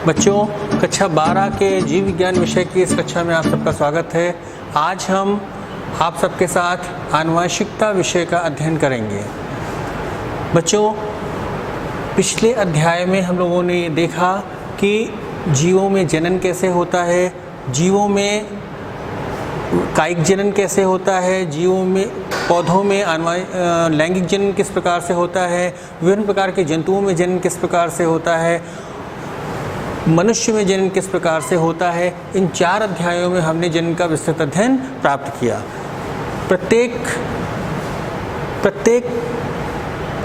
बच्चों, कक्षा 12 के जीव विज्ञान विषय की इस कक्षा में आप सबका स्वागत है। आज हम आप सबके साथ आनुवंशिकता विषय का अध्ययन करेंगे। बच्चों, पिछले अध्याय में हम लोगों ने देखा कि जीवों में जनन कैसे होता है, जीवों में कायिक जनन कैसे होता है, जीवों में पौधों में लैंगिक जनन किस प्रकार से होता है, विभिन्न प्रकार के जंतुओं में जनन किस प्रकार से होता है, मनुष्य में जनन किस प्रकार से होता है। इन 4 अध्यायों में हमने जनन का विस्तृत अध्ययन प्राप्त किया। प्रत्येक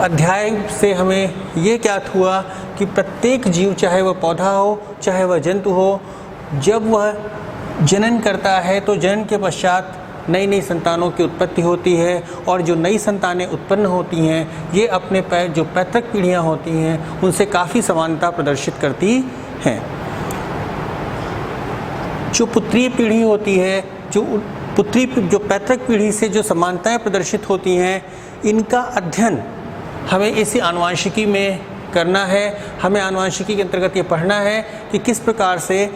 अध्याय से हमें ये ज्ञात हुआ कि प्रत्येक जीव, चाहे वह पौधा हो चाहे वह जंतु हो, जब वह जनन करता है तो जनन के पश्चात नई नई संतानों की उत्पत्ति होती है, और जो नई संतानें उत्पन्न होती हैं ये अपने जो पैतृक पीढ़ियाँ होती हैं उनसे काफ़ी समानता प्रदर्शित करती हैं। जो पुत्रीय पीढ़ी होती है, जो पैतृक पीढ़ी से जो समानताएं प्रदर्शित होती हैं, इनका अध्ययन हमें इसी आनुवंशिकी में करना है। हमें आनुवंशिकी के अंतर्गत ये पढ़ना है कि किस प्रकार से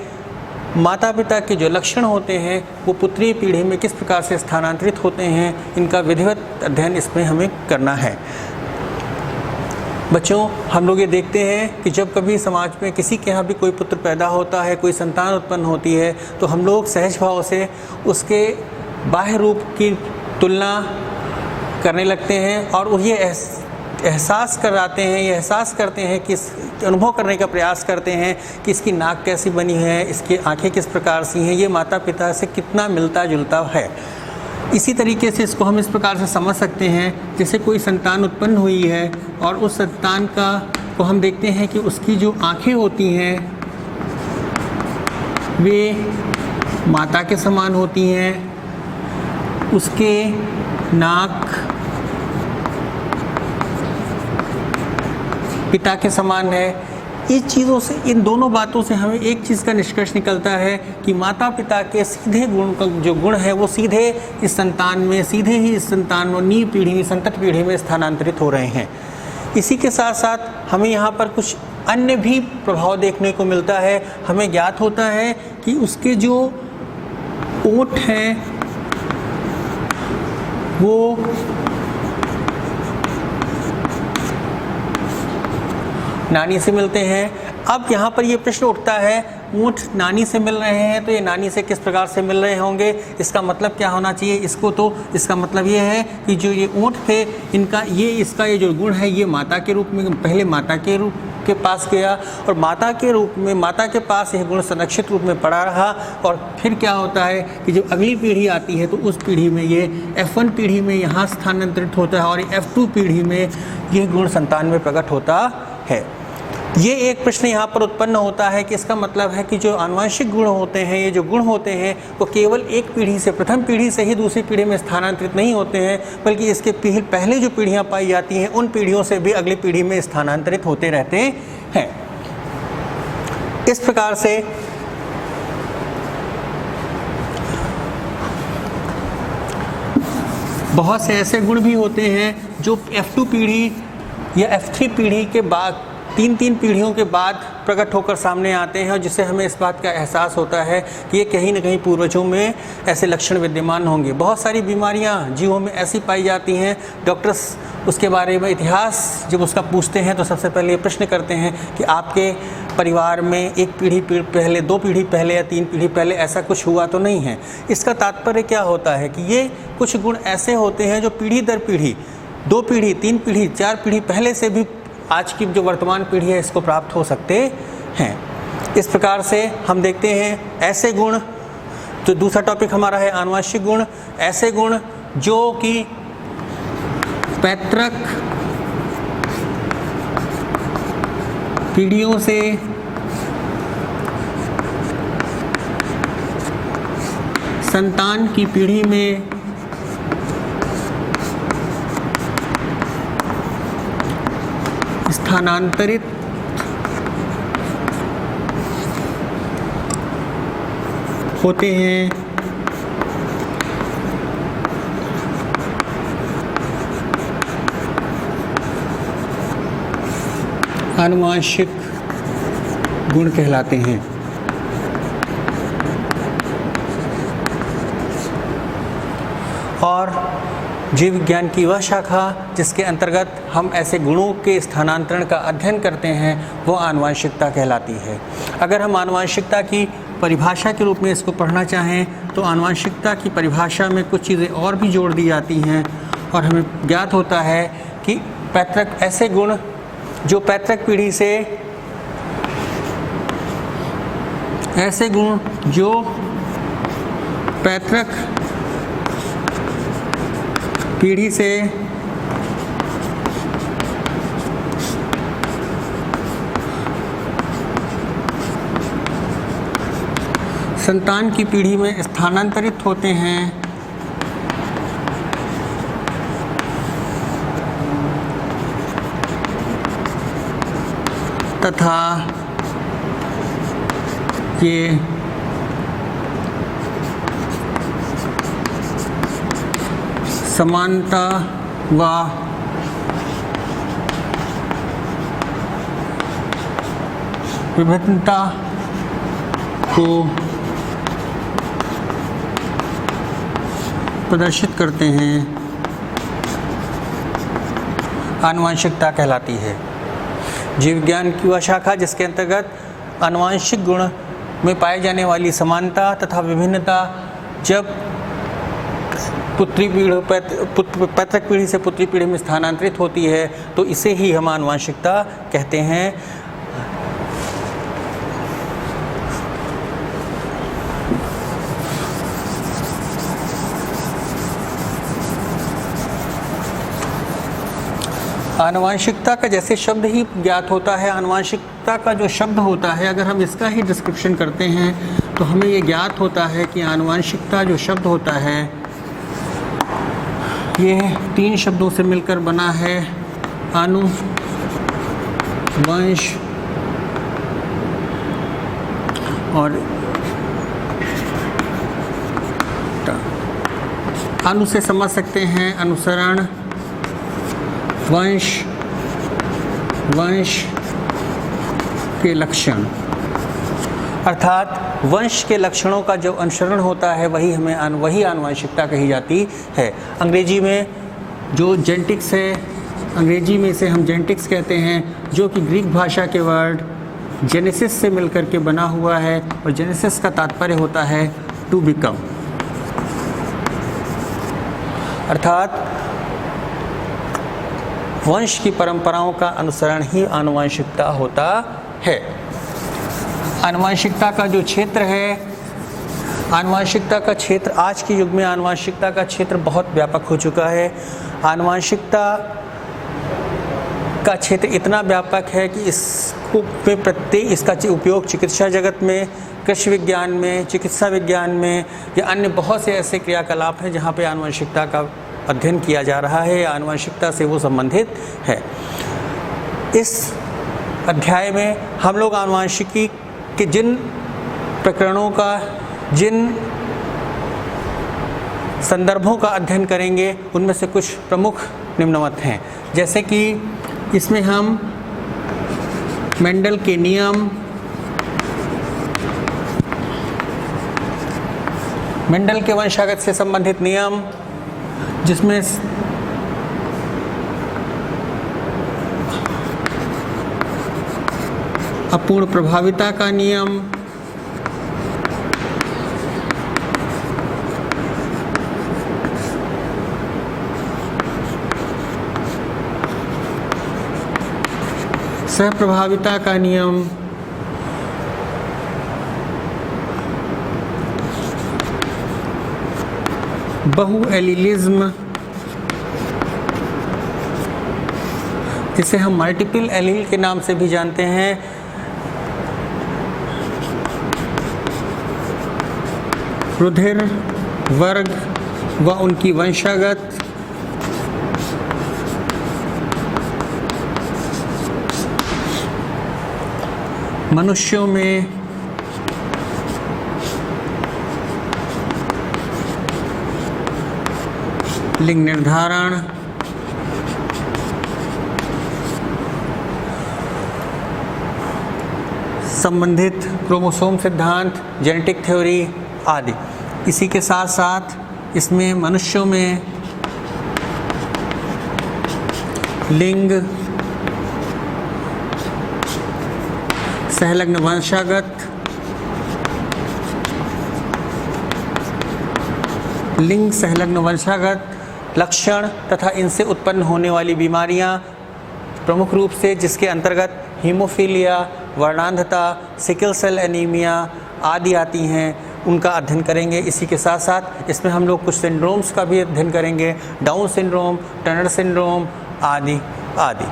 माता पिता के जो लक्षण होते हैं वो पुत्रीय पीढ़ी में किस प्रकार से स्थानांतरित होते हैं। इनका विधिवत अध्ययन इसमें हमें करना है। बच्चों, हम लोग ये देखते हैं कि जब कभी समाज में किसी के यहाँ भी कोई पुत्र पैदा होता है, कोई संतान उत्पन्न होती है, तो हम लोग सहज भाव से उसके बाह्य रूप की तुलना करने लगते हैं और ये एहसास करते हैं कि अनुभव करने का प्रयास करते हैं कि इसकी नाक कैसी बनी है, इसकी आंखें किस प्रकार सी हैं, ये माता पिता से कितना मिलता जुलता है। इसी तरीके से इसको हम इस प्रकार से समझ सकते हैं, जैसे कोई संतान उत्पन्न हुई है और उस संतान को हम देखते हैं कि उसकी जो आंखें होती हैं वे माता के समान होती हैं, उसके नाक पिता के समान है। इस चीज़ों से, इन दोनों बातों से हमें एक चीज़ का निष्कर्ष निकलता है कि माता पिता के सीधे गुण का जो गुण है वो सीधे ही इस संतान में नींव पीढ़ी में, संतत पीढ़ी में स्थानांतरित हो रहे हैं। इसी के साथ साथ हमें यहाँ पर कुछ अन्य भी प्रभाव देखने को मिलता है। हमें ज्ञात होता है कि उसके जो ओंठ हैं वो नानी से मिलते हैं। अब यहाँ पर ये प्रश्न उठता है, ऊँट नानी से मिल रहे हैं तो ये नानी से किस प्रकार से मिल रहे होंगे, इसका मतलब क्या होना चाहिए। इसका मतलब ये है कि जो ये ऊँट थे, इसका ये जो गुण है ये माता के रूप में, पहले माता के रूप के पास गया और माता के पास यह गुण संरक्षित रूप में पड़ा रहा। और फिर क्या होता है कि जब अगली पीढ़ी आती है तो उस पीढ़ी में ये F1 पीढ़ी में यहाँ स्थानांतरित होता है और F2 पीढ़ी में यह गुण संतान में प्रकट होता है। ये एक प्रश्न यहाँ पर उत्पन्न होता है कि इसका मतलब है कि जो आनुवंशिक गुण होते हैं, ये जो गुण होते हैं वो केवल एक पीढ़ी से, प्रथम पीढ़ी से ही दूसरी पीढ़ी में स्थानांतरित नहीं होते हैं, बल्कि इसके पहले जो पीढ़ियाँ पाई जाती हैं उन पीढ़ियों से भी अगली पीढ़ी में स्थानांतरित होते रहते हैं। इस प्रकार से बहुत से ऐसे गुण भी होते हैं जो F2 पीढ़ी या F3 पीढ़ी के बाद, 3 पीढ़ियों के बाद प्रकट होकर सामने आते हैं, और जिससे हमें इस बात का एहसास होता है कि ये कहीं न कहीं पूर्वजों में ऐसे लक्षण विद्यमान होंगे। बहुत सारी बीमारियां जीवों में ऐसी पाई जाती हैं। डॉक्टर्स उसके बारे में इतिहास जब उसका पूछते हैं तो सबसे पहले ये प्रश्न करते हैं कि आपके परिवार में एक पीढ़ी पहले, 2 पीढ़ी पहले या 3 पीढ़ी पहले ऐसा कुछ हुआ तो नहीं है। इसका तात्पर्य क्या होता है कि ये कुछ गुण ऐसे होते हैं जो पीढ़ी दर पीढ़ी, 2 पीढ़ी, 3 पीढ़ी, 4 पीढ़ी पहले से भी आज की जो वर्तमान पीढ़ी है इसको प्राप्त हो सकते हैं। इस प्रकार से हम देखते हैं ऐसे गुण, तो दूसरा टॉपिक हमारा है आनुवंशिक गुण। ऐसे गुण जो कि पैतृक पीढ़ियों से संतान की पीढ़ी में स्थानांतरित होते हैं। आनुवंशिक गुण कहलाते हैं। और जीव विज्ञान की वह शाखा जिसके अंतर्गत हम ऐसे गुणों के स्थानांतरण का अध्ययन करते हैं वो आनुवंशिकता कहलाती है। अगर हम आनुवंशिकता की परिभाषा के रूप में इसको पढ़ना चाहें तो आनुवंशिकता की परिभाषा में कुछ चीज़ें और भी जोड़ दी जाती हैं और हमें ज्ञात होता है कि पैतृक ऐसे गुण जो पैतृक पीढ़ी से ऐसे गुण जो पैतृक पीढ़ी से संतान की पीढ़ी में स्थानांतरित होते हैं तथा ये समानता व विभिन्नता को प्रदर्शित करते हैं, आनुवंशिकता कहलाती है। जीव विज्ञान की वह शाखा जिसके अंतर्गत आनुवंशिक गुण में पाई जाने वाली समानता तथा विभिन्नता जब पैतृक पीढ़ी से पुत्री पीढ़ी में स्थानांतरित होती है तो इसे ही हम आनुवंशिकता कहते हैं। आनुवंशिकता का जैसे शब्द ही ज्ञात होता है, आनुवंशिकता का जो शब्द होता है अगर हम इसका ही डिस्क्रिप्शन करते हैं तो हमें ये ज्ञात होता है कि आनुवंशिकता जो शब्द होता है ये 3 शब्दों से मिलकर बना है। अनु, वंश और अनु से समझ सकते हैं अनुसरण, वंश के लक्षण, अर्थात वंश के लक्षणों का जो अनुसरण होता है वही आनुवंशिकता कही जाती है। अंग्रेजी में जो जेनेटिक्स है, अंग्रेजी में इसे हम जेनेटिक्स कहते हैं, जो कि ग्रीक भाषा के वर्ड जेनेसिस से मिलकर के बना हुआ है और जेनेसिस का तात्पर्य होता है टू बिकम, अर्थात वंश की परंपराओं का अनुसरण ही आनुवंशिकता होता है। आनुवंशिकता का जो क्षेत्र है, आनुवंशिकता का क्षेत्र आज के युग में आनुवंशिकता का क्षेत्र बहुत व्यापक हो चुका है। आनुवंशिकता का क्षेत्र इतना व्यापक है कि इसका उपयोग चिकित्सा जगत में, कृषि विज्ञान में, चिकित्सा विज्ञान में या अन्य बहुत से ऐसे क्रियाकलाप हैं जहाँ पे आनुवंशिकता का अध्ययन किया जा रहा है, आनुवंशिकता से वो संबंधित है। इस अध्याय में हम लोग आनुवंशिकी के जिन प्रकरणों का, जिन संदर्भों का अध्ययन करेंगे उनमें से कुछ प्रमुख निम्नवत हैं। जैसे कि इसमें हम मेंडल के नियम, मेंडल के वंशागत से संबंधित नियम जिसमें अपूर्ण प्रभाविता का नियम, सहप्रभाविता का नियम, बहुएलिलिज्म जिसे हम मल्टीपल एलील के नाम से भी जानते हैं, रुधिर वर्ग व उनकी वंशागत, मनुष्यों में लिंग निर्धारण, संबंधित क्रोमोसोम सिद्धांत, जेनेटिक थ्योरी आदि। इसी के साथ साथ इसमें मनुष्यों में लिंग, सहलग्न वंशागत, लिंग सहलग्न वंशागत लक्षण तथा इनसे उत्पन्न होने वाली बीमारियां, प्रमुख रूप से जिसके अंतर्गत हीमोफीलिया, वर्णांधता, सिकल सेल एनीमिया आदि आती हैं, उनका अध्ययन करेंगे। इसी के साथ साथ इसमें हम लोग कुछ सिंड्रोम्स का भी अध्ययन करेंगे, डाउन सिंड्रोम, टर्नर सिंड्रोम आदि आदि।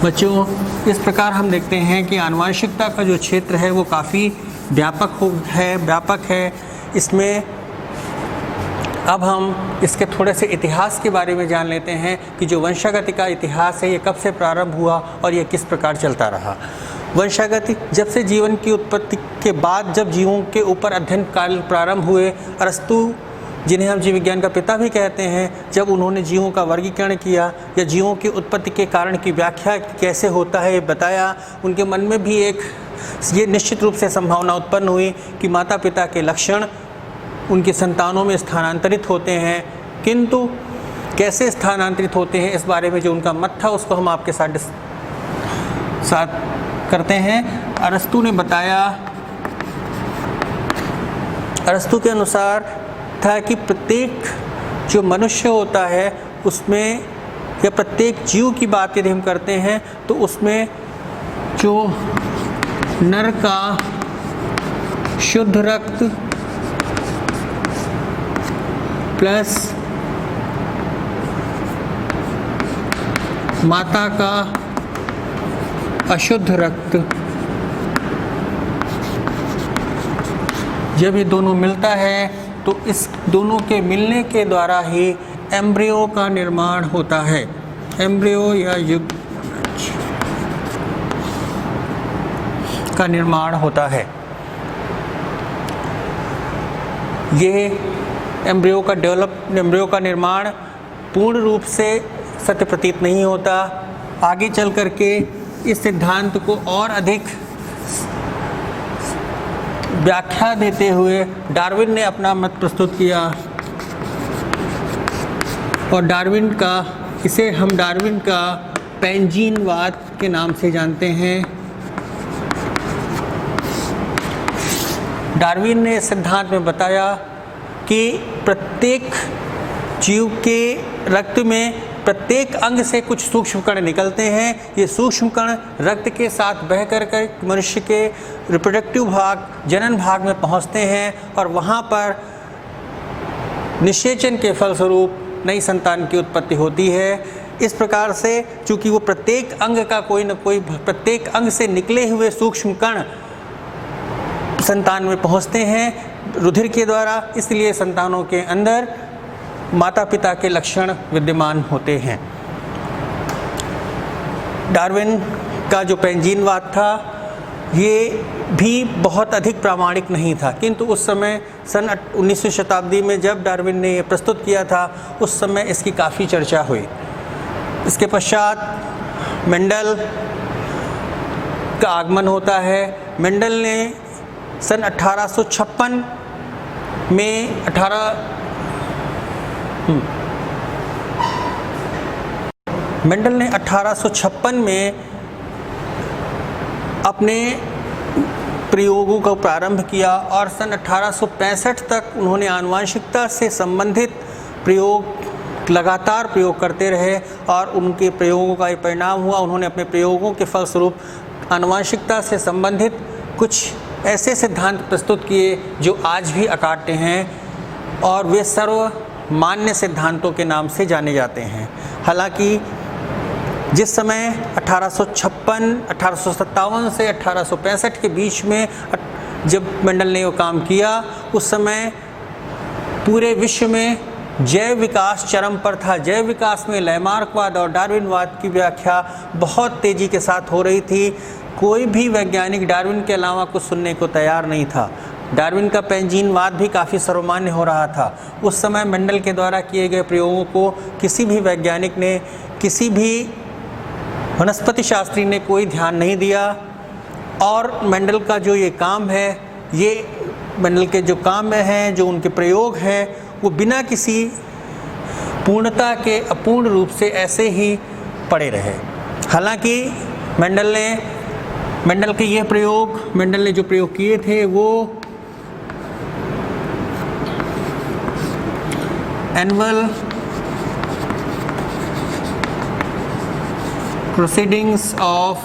बच्चों, इस प्रकार हम देखते हैं कि आनुवंशिकता का जो क्षेत्र है वो काफ़ी व्यापक है। इसमें अब हम इसके थोड़े से इतिहास के बारे में जान लेते हैं कि जो वंशागति का इतिहास है ये कब से प्रारंभ हुआ और ये किस प्रकार चलता रहा। वंशागति जब से जीवन की उत्पत्ति के बाद जब जीवों के ऊपर अध्ययन काल प्रारंभ हुए, अरस्तु जिन्हें हम जीव विज्ञान का पिता भी कहते हैं, जब उन्होंने जीवों का वर्गीकरण किया या जीवों की उत्पत्ति के कारण की व्याख्या कैसे होता है ये बताया, उनके मन में भी एक ये निश्चित रूप से संभावना उत्पन्न हुई कि माता पिता के लक्षण उनकी संतानों में स्थानांतरित होते हैं, किंतु कैसे स्थानांतरित होते हैं इस बारे में जो उनका मत था उसको हम आपके साथ करते हैं। अरस्तु ने बताया, अरस्तु के अनुसार था कि प्रत्येक जो मनुष्य होता है उसमें या प्रत्येक जीव की बात यदि हम करते हैं तो उसमें जो नर का शुद्ध रक्त प्लस माता का अशुद्ध रक्त, जब ये दोनों मिलता है तो इस दोनों के मिलने के द्वारा ही एम्ब्रियो का निर्माण होता है। एम्ब्रियो या युग का निर्माण होता है। ये एम्ब्रियो का निर्माण पूर्ण रूप से सत्य प्रतीत नहीं होता। आगे चल करके इस सिद्धांत को और अधिक व्याख्या देते हुए डार्विन ने अपना मत प्रस्तुत किया और डार्विन का पेंजीनवाद के नाम से जानते हैं। डार्विन ने सिद्धांत में बताया कि प्रत्येक जीव के रक्त में प्रत्येक अंग से कुछ सूक्ष्म कण निकलते हैं। ये सूक्ष्म कण रक्त के साथ बह कर मनुष्य के रिप्रोडक्टिव भाग, जनन भाग में पहुंचते हैं और वहाँ पर निषेचन के फलस्वरूप नई संतान की उत्पत्ति होती है। इस प्रकार से चूँकि वो प्रत्येक अंग का कोई न कोई, प्रत्येक अंग से निकले हुए सूक्ष्म कण संतान में पहुंचते हैं रुधिर के द्वारा, इसलिए संतानों के अंदर माता पिता के लक्षण विद्यमान होते हैं। डार्विन का जो पेंजीनवाद था ये भी बहुत अधिक प्रामाणिक नहीं था, किंतु उस समय सन 19वीं शताब्दी में जब डार्विन ने ये प्रस्तुत किया था उस समय इसकी काफ़ी चर्चा हुई। इसके पश्चात मेंडल का आगमन होता है। मेंडल ने सन 1856 में मेंडल ने 1856 में अपने प्रयोगों का प्रारंभ किया और सन 1865 तक उन्होंने आनुवंशिकता से संबंधित लगातार प्रयोग करते रहे और उनके प्रयोगों का परिणाम हुआ। उन्होंने अपने प्रयोगों के फलस्वरूप आनुवंशिकता से संबंधित कुछ ऐसे सिद्धांत प्रस्तुत किए जो आज भी अकाट्य हैं और वे सर्वमान्य सिद्धांतों के नाम से जाने जाते हैं। हालांकि जिस समय 1857 से 1865 के बीच में जब मेंडल ने वो काम किया उस समय पूरे विश्व में जैव विकास चरम पर था। जैव विकास में लैमार्कवाद और डार्विनवाद की व्याख्या बहुत तेज़ी के साथ हो रही थी। कोई भी वैज्ञानिक डार्विन के अलावा कुछ सुनने को तैयार नहीं था। डार्विन का पेंजीनवाद भी काफ़ी सर्वमान्य हो रहा था। उस समय मेंडल के द्वारा किए गए प्रयोगों को किसी भी वैज्ञानिक ने, किसी भी वनस्पति शास्त्री ने कोई ध्यान नहीं दिया और मेंडल का जो ये काम है, ये मेंडल के जो काम हैं, जो उनके प्रयोग हैं, वो बिना किसी पूर्णता के अपूर्ण रूप से ऐसे ही पड़े रहे। हालांकि मेंडल ने जो प्रयोग किए थे वो annual proceedings of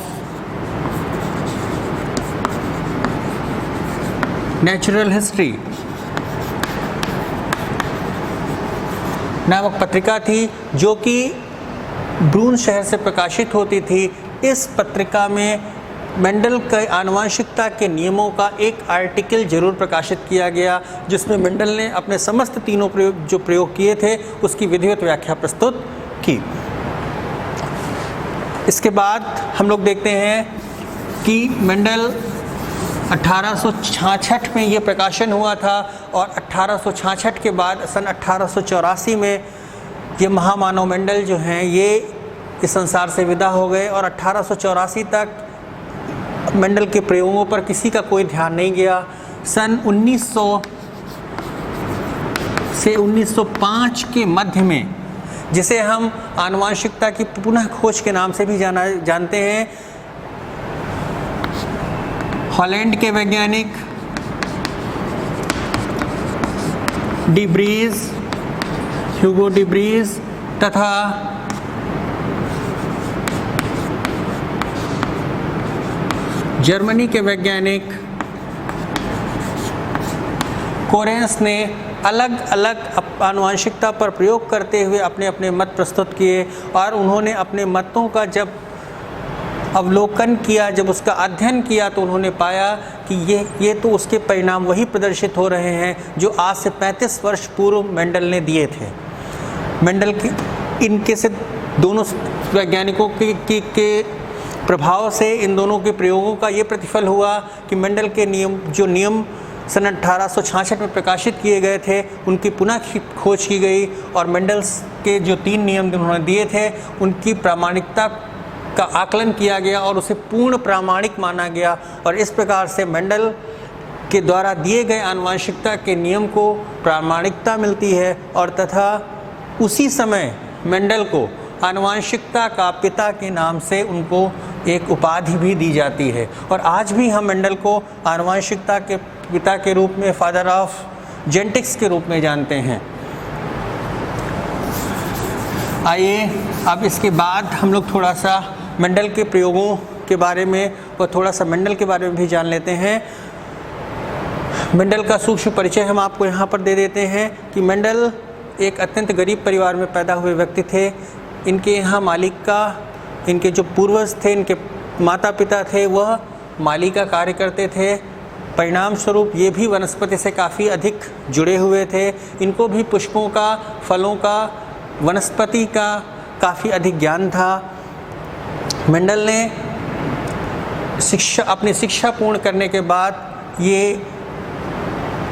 natural history नामक पत्रिका थी, जो कि ब्रून शहर से प्रकाशित होती थी। इस पत्रिका में मेंडल के आनुवंशिकता के नियमों का एक आर्टिकल जरूर प्रकाशित किया गया, जिसमें मेंडल ने अपने समस्त तीनों प्रयोग किए थे उसकी विधिवत व्याख्या प्रस्तुत की। इसके बाद हम लोग देखते हैं कि मेंडल 1866 में ये प्रकाशन हुआ था और 1866 के बाद सन 1884 में ये महामानव मेंडल जो हैं ये इस संसार से विदा हो गए और 1884 तक मेंडल के प्रयोगों पर किसी का कोई ध्यान नहीं गया। सन 1900 से 1905 के मध्य में, जिसे हम आनुवंशिकता की पुनः खोज के नाम से भी जानते हैं, हॉलैंड के वैज्ञानिक ह्यूगो डी ब्रीज तथा जर्मनी के वैज्ञानिक कोरेंस ने अलग अलग आनुवंशिकता पर प्रयोग करते हुए अपने अपने मत प्रस्तुत किए और उन्होंने अपने मतों का जब अवलोकन किया, जब उसका अध्ययन किया, तो उन्होंने पाया कि ये तो उसके परिणाम वही प्रदर्शित हो रहे हैं जो आज से 35 वर्ष पूर्व मेंडल ने दिए थे। मेंडल की इनके से दोनों वैज्ञानिकों के प्रभाव से इन दोनों के प्रयोगों का ये प्रतिफल हुआ कि मेंडल के नियम सन 1866 में प्रकाशित किए गए थे, उनकी पुनः खोज की गई और मेंडल्स के जो 3 नियम उन्होंने दिए थे उनकी प्रामाणिकता का आकलन किया गया और उसे पूर्ण प्रामाणिक माना गया। और इस प्रकार से मेंडल के द्वारा दिए गए आनुवंशिकता के नियम को प्रामाणिकता मिलती है और तथा उसी समय मेंडल को आनुवंशिकता का पिता के नाम से उनको एक उपाधि भी दी जाती है। और आज भी हम मेंडल को आनुवंशिकता के पिता के रूप में, फादर ऑफ जेनेटिक्स के रूप में जानते हैं। आइए अब इसके बाद हम लोग थोड़ा सा मेंडल के प्रयोगों के बारे में और थोड़ा सा मेंडल के बारे में भी जान लेते हैं। मेंडल का सूक्ष्म परिचय हम आपको यहाँ पर दे देते हैं कि मेंडल एक अत्यंत गरीब परिवार में पैदा हुए व्यक्ति थे। इनके यहाँ इनके जो पूर्वज थे, इनके माता पिता थे, वह माली का कार्य करते थे। परिणाम स्वरूप ये भी वनस्पति से काफ़ी अधिक जुड़े हुए थे। इनको भी पुष्पों का, फलों का, वनस्पति का काफ़ी अधिक ज्ञान था। मेंडल ने अपनी शिक्षा पूर्ण करने के बाद ये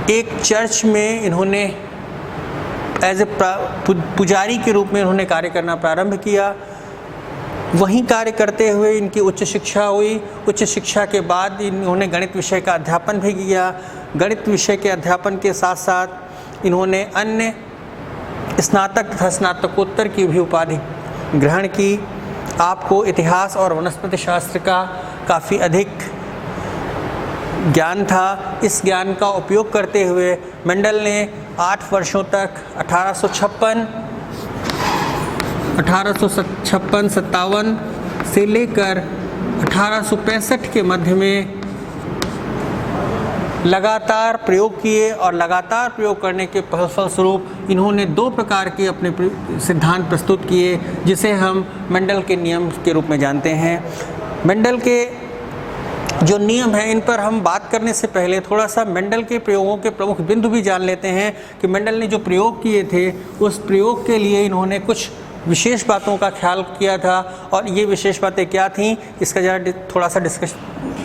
एक चर्च में इन्होंने एज ए पुजारी के रूप में इन्होंने कार्य करना प्रारंभ किया। वहीं कार्य करते हुए इनकी उच्च शिक्षा हुई। उच्च शिक्षा के बाद इन्होंने गणित विषय का अध्यापन भी किया। गणित विषय के अध्यापन के साथ साथ इन्होंने अन्य स्नातक तथा स्नातकोत्तर की भी उपाधि ग्रहण की। आपको इतिहास और वनस्पति शास्त्र का काफ़ी अधिक ज्ञान था। इस ज्ञान का उपयोग करते हुए मेंडल ने 8 वर्षों तक 1856-57 से लेकर 1865 के मध्य में लगातार प्रयोग किए और लगातार प्रयोग करने के फलस्वरूप इन्होंने 2 प्रकार के अपने सिद्धांत प्रस्तुत किए, जिसे हम मेंडल के नियम के रूप में जानते हैं। मेंडल के जो नियम हैं, इन पर हम बात करने से पहले थोड़ा सा मेंडल के प्रयोगों के प्रमुख बिंदु भी जान लेते हैं कि मेंडल ने जो प्रयोग किए थे उस प्रयोग के लिए इन्होंने कुछ विशेष बातों का ख्याल किया था। और ये विशेष बातें क्या थीं, इसका जरा थोड़ा सा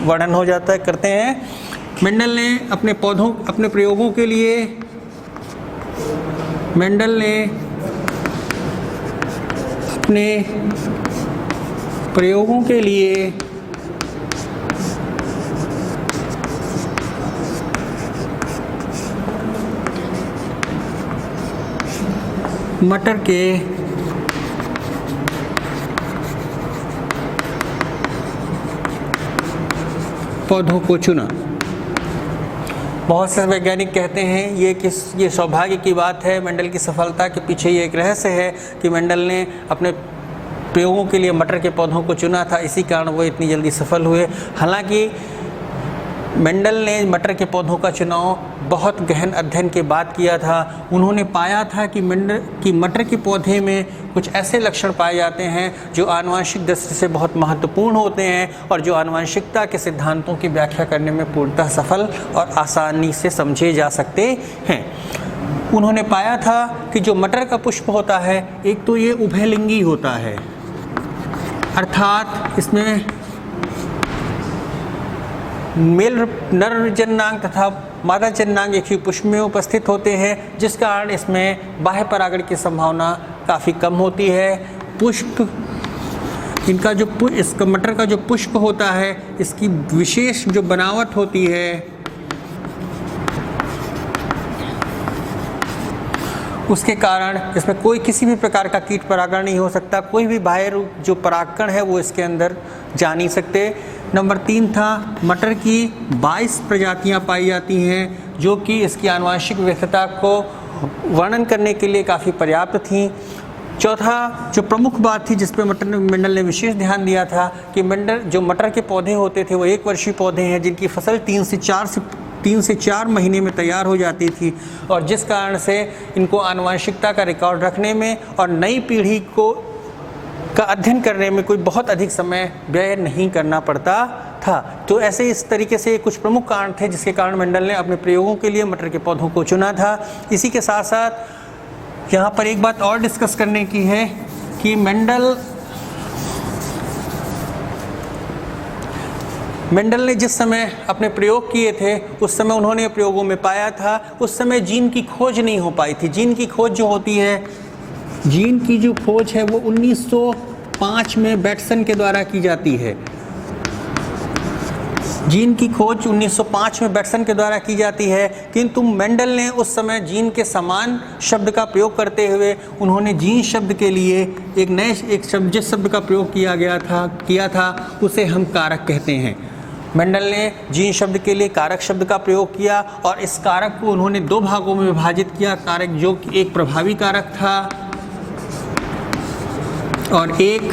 वर्णन हो जाता है, करते हैं। मेंडल ने अपने प्रयोगों के लिए मेंडल ने अपने प्रयोगों के लिए मटर के पौधों को चुना। बहुत से वैज्ञानिक कहते हैं ये सौभाग्य की बात है, मेंडल की सफलता के पीछे ये एक रहस्य है कि मेंडल ने अपने प्रयोगों के लिए मटर के पौधों को चुना था, इसी कारण वो इतनी जल्दी सफल हुए। हालांकि मेंडल ने मटर के पौधों का चुनाव बहुत गहन अध्ययन के बाद किया था। उन्होंने पाया था कि मटर के पौधे में कुछ ऐसे लक्षण पाए जाते हैं जो आनुवंशिक दृष्टि से बहुत महत्वपूर्ण होते हैं और जो आनुवंशिकता के सिद्धांतों की व्याख्या करने में पूर्णतः सफल और आसानी से समझे जा सकते हैं। उन्होंने पाया था कि जो मटर का पुष्प होता है, एक तो ये उभयलिंगी होता है, अर्थात इसमें मेल नर जननांग तथा मादा जननांग एक ही पुष्प में उपस्थित होते हैं, जिस कारण इसमें बाह्य परागण की संभावना काफ़ी कम होती है। पुष्प इसका मटर का जो पुष्प होता है, इसकी विशेष जो बनावट होती है, उसके कारण इसमें किसी भी प्रकार का कीट परागण नहीं हो सकता, कोई भी बाह्य रूप जो परागकण है वो इसके अंदर जा नहीं सकते। नंबर 3 था, मटर की 22 प्रजातियां पाई जाती हैं जो कि इसकी आनुवंशिक विविधता को वर्णन करने के लिए काफ़ी पर्याप्त थी। चौथा जो प्रमुख बात थी जिस पे मेंडल ने विशेष ध्यान दिया था कि मटर के पौधे होते थे वो 1 वर्षीय पौधे हैं जिनकी फसल 3 से 4 महीने में तैयार हो जाती थी, और जिस कारण से इनको आनुवंशिकता का रिकॉर्ड रखने में और नई पीढ़ी का अध्ययन करने में कोई बहुत अधिक समय व्यय नहीं करना पड़ता था। तो ऐसे इस तरीके से कुछ प्रमुख कारण थे जिसके कारण मेंडल ने अपने प्रयोगों के लिए मटर के पौधों को चुना था। इसी के साथ साथ यहाँ पर एक बात और डिस्कस करने की है कि मेंडल ने जिस समय अपने प्रयोग किए थे उस समय उन्होंने प्रयोगों में पाया था, उस समय जीन की खोज नहीं हो पाई थी। जीन की खोज जो होती है, जीन की जो खोज है वो 1905 में बैटसन के द्वारा की जाती है। जीन की खोज 1905 में बैटसन के द्वारा की जाती है, किंतु मेंडल ने उस समय जीन के समान शब्द का प्रयोग करते हुए उन्होंने जीन शब्द के लिए एक शब्द जिस शब्द का प्रयोग किया था उसे हम कारक कहते हैं। मेंडल ने जीन शब्द के लिए कारक शब्द का प्रयोग किया और इस कारक को उन्होंने 2 भागों में विभाजित किया। कारक जो कि एक प्रभावी कारक था और एक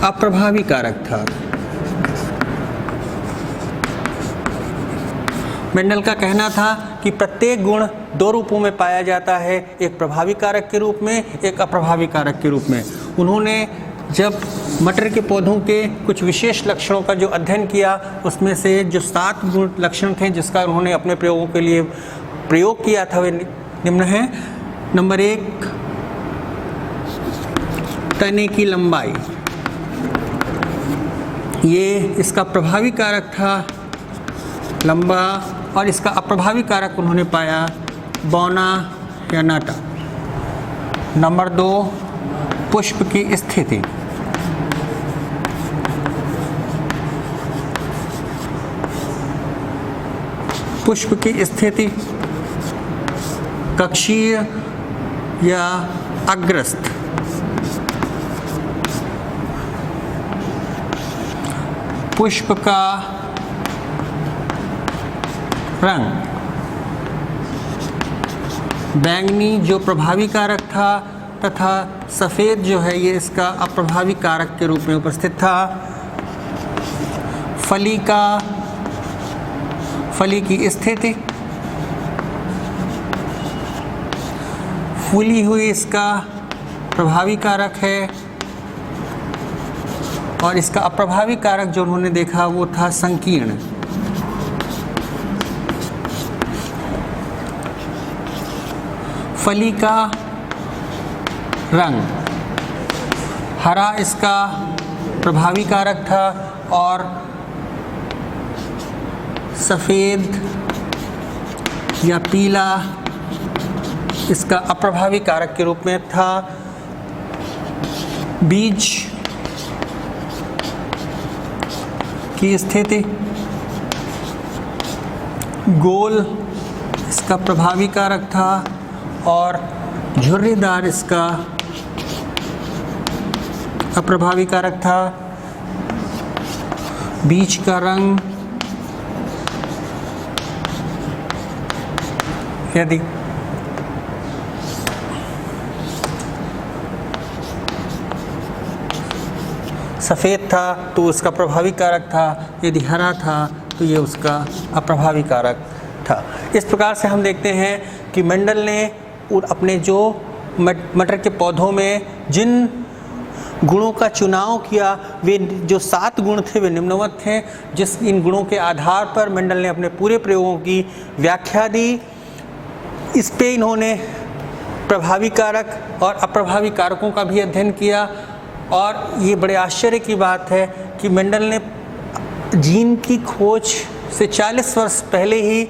अप्रभावी कारक था। मेंडल का कहना था कि प्रत्येक गुण 2 रूपों में पाया जाता है, एक प्रभावी कारक के रूप में, एक अप्रभावी कारक के रूप में। उन्होंने जब मटर के पौधों के कुछ विशेष लक्षणों का जो अध्ययन किया, उसमें से जो 7 गुण लक्षण थे जिसका उन्होंने अपने प्रयोगों के लिए प्रयोग किया था वे निम्न हैं। नंबर 1, तने की लंबाई, ये इसका प्रभावी कारक था लंबा, और इसका अप्रभावी कारक उन्होंने पाया बौना या नाटा। नंबर 2, पुष्प की स्थिति, पुष्प की स्थिति कक्षीय या अग्रस्त। पुष्प का रंग बैंगनी जो प्रभावी कारक था तथा सफ़ेद जो है ये इसका अप्रभावी कारक के रूप में उपस्थित था। फली की स्थिति, फूली हुई इसका प्रभावी कारक है और इसका अप्रभावी कारक जो उन्होंने देखा वो था संकीर्ण। फली का रंग हरा इसका प्रभावी कारक था और सफ़ेद या पीला इसका अप्रभावी कारक के रूप में था। बीज की स्थिति, गोल इसका प्रभावी कारक था और झुर्रीदार इसका अप्रभावी कारक था। बीच का रंग यदि सफ़ेद था तो उसका प्रभावी कारक था, यदि हरा था तो ये उसका अप्रभावी कारक था। इस प्रकार से हम देखते हैं कि मेंडल ने अपने जो मटर के पौधों में जिन गुणों का चुनाव किया, वे जो 7 गुण थे वे निम्नवत थे। इन गुणों के आधार पर मेंडल ने अपने पूरे प्रयोगों की व्याख्या दी। इस पे इन्होंने प्रभावी कारक और अप्रभावी कारकों का भी अध्ययन किया। और ये बड़े आश्चर्य की बात है कि मेंडल ने जीन की खोज से 40 वर्ष पहले ही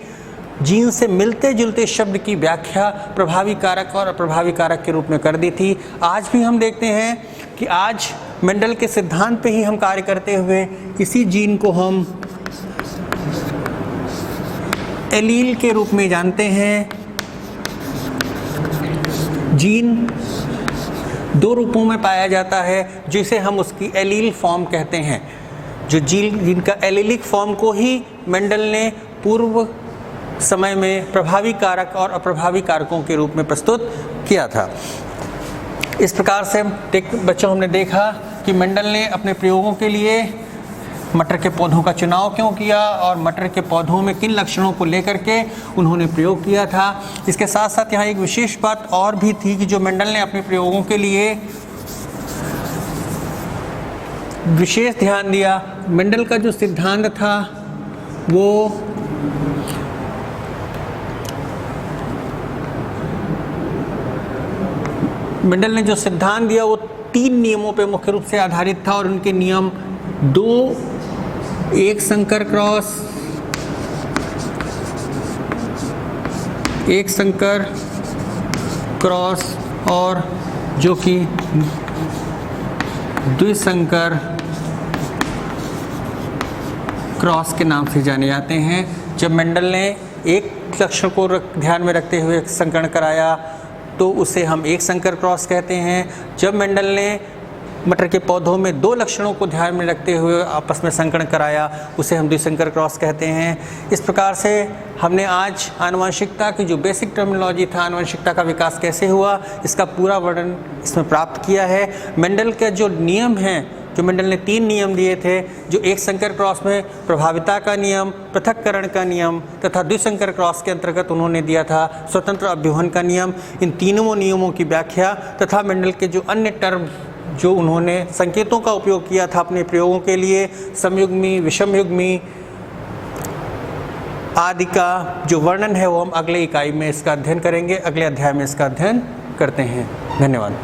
जीन से मिलते जुलते शब्द की व्याख्या प्रभावी कारक और अप्रभावी कारक के रूप में कर दी थी। आज भी हम देखते हैं कि आज मेंडल के सिद्धांत पे ही हम कार्य करते हुए इसी जीन को हम एलील के रूप में जानते हैं। जीन 2 रूपों में पाया जाता है जिसे हम उसकी एलील फॉर्म कहते हैं। जो जीन का एलीलिक फॉर्म को ही मेंडल ने पूर्व समय में प्रभावी कारक और अप्रभावी कारकों के रूप में प्रस्तुत किया था। इस प्रकार से बच्चों हमने देखा कि मेंडल ने अपने प्रयोगों के लिए मटर के पौधों का चुनाव क्यों किया और मटर के पौधों में किन लक्षणों को लेकर के उन्होंने प्रयोग किया था। इसके साथ साथ यहाँ एक विशेष बात और भी थी कि जो मेंडल ने अपने प्रयोगों के लिए विशेष ध्यान दिया। मेंडल का जो सिद्धांत था वो मेंडल ने जो सिद्धांत दिया वो 3 नियमों पे मुख्य रूप से आधारित था और उनके नियम 2 एक संकर क्रॉस और जो कि द्विसंकर क्रॉस के नाम से जाने जाते हैं। जब मेंडल ने एक लक्षण को ध्यान में रखते हुए संकरण कराया तो उसे हम एक संकर क्रॉस कहते हैं। जब मेंडल ने मटर के पौधों में 2 लक्षणों को ध्यान में रखते हुए आपस में संकरण कराया उसे हम द्विसंकर क्रॉस कहते हैं। इस प्रकार से हमने आज आनुवंशिकता की जो बेसिक टर्मिनोलॉजी था, आनुवंशिकता का विकास कैसे हुआ, इसका पूरा वर्णन इसमें प्राप्त किया है। मेंडल के जो नियम हैं, जो मेंडल ने 3 नियम दिए थे, जो एक संकर क्रॉस में प्रभाविता का नियम, पृथक्करण का नियम तथा द्विसंकर क्रॉस के अंतर्गत उन्होंने दिया था स्वतंत्र अभ्यूहन का नियम। इन तीनों नियमों की व्याख्या तथा मेंडल के जो अन्य टर्म जो उन्होंने संकेतों का उपयोग किया था अपने प्रयोगों के लिए, समयुग्मी, विषमयुग्मी आदि का जो वर्णन है वो हम अगले इकाई में इसका अध्ययन करेंगे, अगले अध्याय में इसका अध्ययन करते हैं। धन्यवाद।